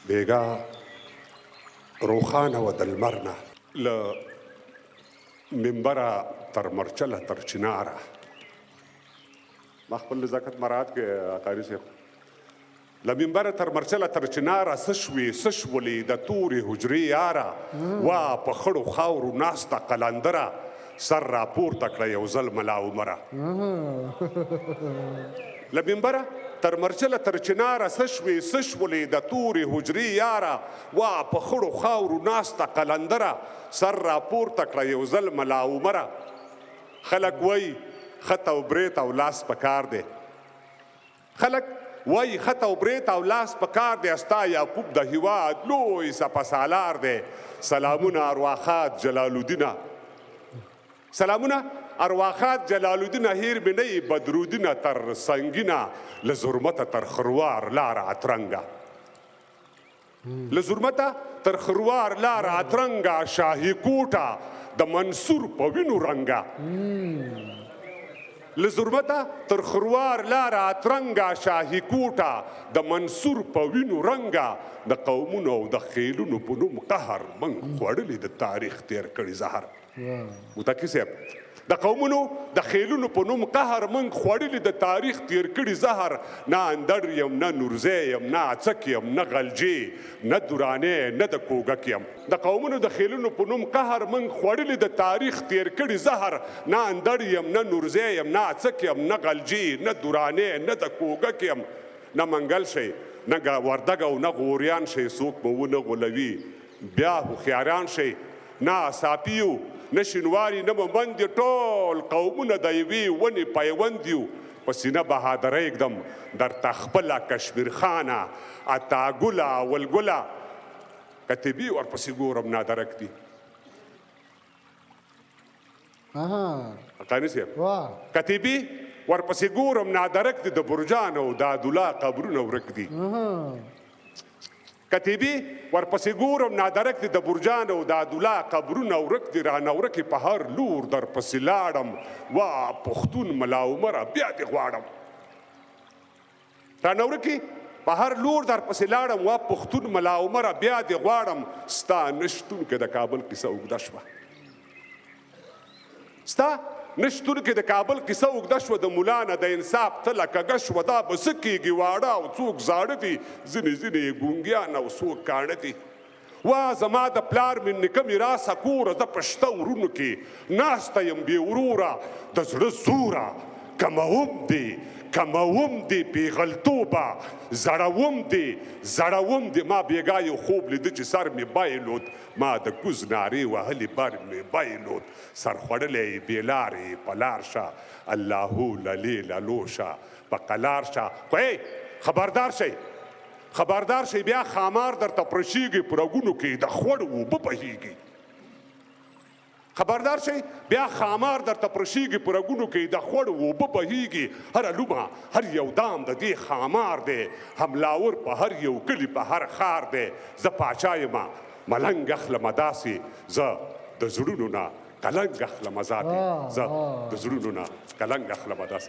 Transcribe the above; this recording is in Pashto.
بیګا روښانه وه د لمر نه له منبره تر مرچله تر چناره. ما خپل نزاکت مراعات کړې قاري صاحب. له منبره تر مرچله تر چناره څه شوې څه شولې د تورې حجرې یاره وا په خړو خاورو ناسته قلندره سر راپورته کړه یو ځل ملا عمره. له منبره تر مرچله تر چناره څه شوې څه شولې د تورې حجرې یاره وا په خړو خاورو ناسته قلندره سر راپورته کړه یو ځل ملا عمره. خلک وایي خط او بریت او لاس پکار دی. خلک وایي خط او بریت او لاس پکار دی. ستا یعقوب د هیواد لوی سپه دی. سلامونه ارواخات جلال الدینه. سلامونه ارواخات جلال الدینه هیر مې نه یي بدرودینه تر سنګینه له ظلمته تر خروار لاره اترنګه. له ظلمته تر خروار لاره اترنګه شاهي کوټه د منصور په وینو رنګه. له ظلمته تر خروار لاره اترنګه شاهي کوټه د منصور په وینو رنګه. د قومونو او د خیلونو په نوم قهر موږ خوړلي د تاریخ تیر کړي زهر. متقي صاحب د قومونو د خیلونو په نوم قهر موږ خوړلي د تاریخ تیر کړي زهر. نه اندړ یم نه نورزی یم نه اڅک یم نه غلجي نه درانې نه د کوګک یم. د قومونو د خیلونو په نوم قهر موږ خوړلي د تاریخ تیر کړي زهر. نه اندړ یم نه نورزی یم نه اڅک یم نه غلجي نه درانې نه د کوګک یم. نه منګل شئ نه وردګ او نه غوریان شئ څوک مو ونه غولوي. بیا هوښیاران شئ نه صافیو نه شینواري نه مومند ټول قومونه د یوې ونې پیوند یو. په سینه بهادره ږدم درته خپله کشمیر خانه اتاګله اولګله کتیبي ورپسې ګورم نادرک دي. حقاني صاحب کتیبي ورپسې ګورم نادرک دي. د برجان او د عدالله قبرونه ورک دي. کتیبي ورپسې ګورم نادرک دي. د برجان او د عدالله قبرونه ورک دي. رانه ورکې په هر لور درپسې لاړم وا پښتون ملا عمره بیا دې غواړم. رانه ورکې په هر لور درپسې لاړم وا پښتون ملا عمره بیا دې غواړم. ستا نشتون کې د کابل کیسه اوږده شوه. ستا نشتون کې د کابل کیسه اوږده شوه. د ملا نه د انصاف تله کږه شوه. دا به څه کېږي واړه او څوک زاړه دي. ځینې ځینې ګونګیان او څوک کاڼه دي. وا زما د پلار مې نیکه میراثه کوره زه په شته ورونو کې ناسته یم بې وروره د زړه زوره کموم دي کموم دي پیغلتوبه زړوم دي زړوم دي. ما بېګا یو خوب لیده چې سر مې بایلود. ما د کوز نارې وهلې بر مې بایلود. سر خوړلی بې لارې په لار شه الله للې للو شه په قلار شه. خو خبردار شئ خبردار شئ بیا خامار درته پرشیږي په رګونو کې د خوړ اوبه بهیږي. خبردار شئ بیا خامار درته پرشیږي په رګونو کې د خوړ اوبه بهیږي. هره لومه هر یو دام د دې خامار دی. حملاور په هر یو کلي په هر ښار دی. زه پاچا یمه ملنګ اخلمه داسې زه د زړونو نه قلنګ اخلمه ذاتې زه د زړونو نه قلنګ اخلمه داسې.